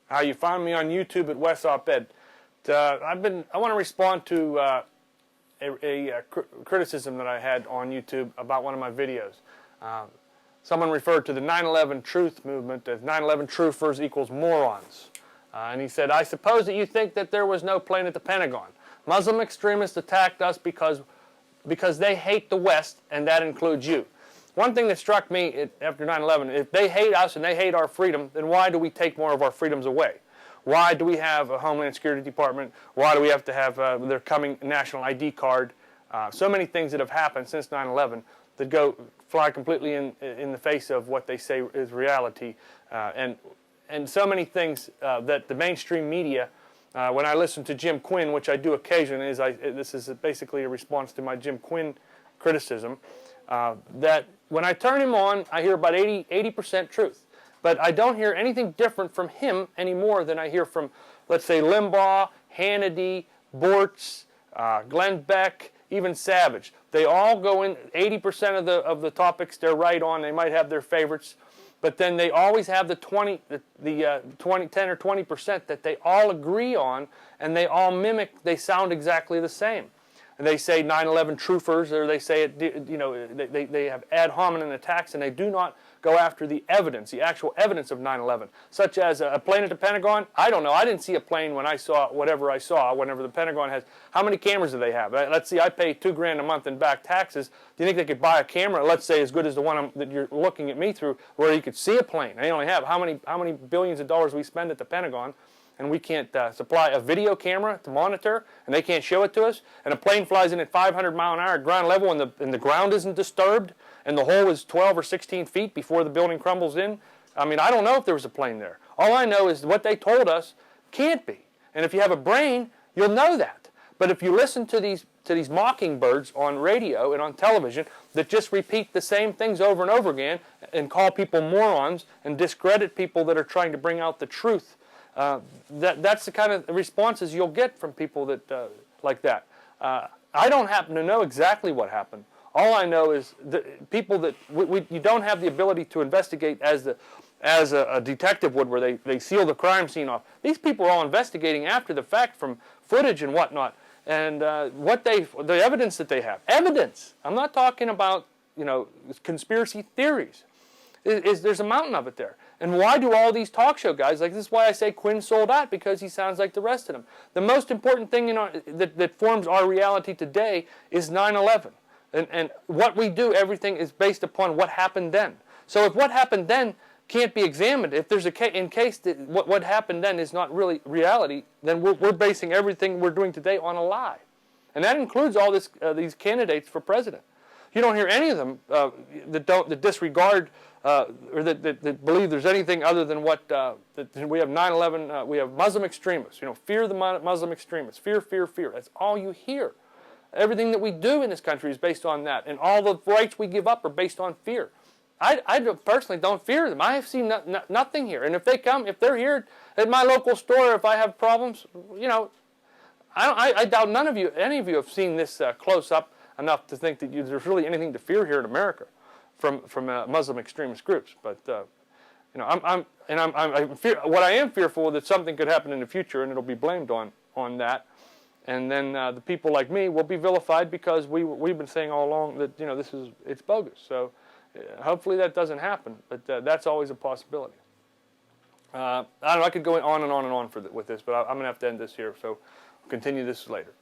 How you find me on YouTube at wesoped. I want to respond to a criticism that I had on YouTube about one of my videos. Someone referred to the 9/11 truth movement as 9/11 truthers equals morons. And he said, I suppose that you think that there was no plane at the Pentagon. Muslim extremists attacked us because they hate the West, and that includes you. One thing that struck me after 9/11, if they hate us and they hate our freedom, then why do we take more of our freedoms away? Why do we have a Homeland Security Department? Why do we have to have their coming national ID card? So many things that have happened since 9/11 that fly completely in the face of what they say is reality, and so many things that the mainstream media, when I listen to Jim Quinn, which I do occasionally, this is basically a response to my Jim Quinn criticism, that when I turn him on, I hear about 80% truth. But I don't hear anything different from him any more than I hear from, let's say, Limbaugh, Hannity, Bortz, Glenn Beck, even Savage. They all go in 80% of the topics they're right on. They might have their favorites, but then they always have the 10 or 20% that they all agree on, and they all mimic. They sound exactly the same. And they say 9/11 truthers, or they say they have ad hominem attacks, and they do not go after the evidence, the actual evidence of 9/11, such as a plane at the Pentagon. I don't know. I didn't see a plane when I saw whatever I saw. Whenever the Pentagon has, how many cameras do they have? Let's see. I pay $2,000 a month in back taxes. Do you think they could buy a camera, let's say, as good as the one that you're looking at me through, where you could see a plane? They only have how many billions of dollars we spend at the Pentagon, and we can't supply a video camera to monitor, and they can't show it to us, and a plane flies in at 500 mile an hour at ground level, and the ground isn't disturbed, and the hole is 12 or 16 feet before the building crumbles in. I mean, I don't know if there was a plane there. All I know is what they told us can't be. And if you have a brain, you'll know that. But if you listen to these mockingbirds on radio and on television that just repeat the same things over and over again and call people morons and discredit people that are trying to bring out the truth, that's the kind of responses you'll get from people that like that. I don't happen to know exactly what happened. All I know is that people that you don't have the ability to investigate as a detective would, where they seal the crime scene off. These people are all investigating after the fact from footage and whatnot, and the evidence that they have. Evidence. I'm not talking about conspiracy theories. There's a mountain of it there. And why do all these talk show guys, this is why I say Quinn sold out, because he sounds like the rest of them. The most important thing that forms our reality today is 9/11. And what we do, everything is based upon what happened then. So if what happened then can't be examined, if there's in case that what happened then is not really reality, then we're basing everything we're doing today on a lie. And that includes all these candidates for president. You don't hear any of them that disregard or that believe there's anything other than what we have 9/11. We have Muslim extremists. Fear the Muslim extremists. Fear, fear, fear. That's all you hear. Everything that we do in this country is based on that, and all the rights we give up are based on fear. I personally don't fear them. I have seen nothing here, and if they're here at my local store, if I have problems, I doubt any of you have seen this close up enough to think that there's really anything to fear here in America from Muslim extremist groups. But what I am fearful is that something could happen in the future, and it'll be blamed on that. And then the people like me will be vilified because we've been saying all along that it's bogus. So hopefully that doesn't happen, but that's always a possibility. I don't know. I could go on and on and on with this, but I'm going to have to end this here. So we'll continue this later.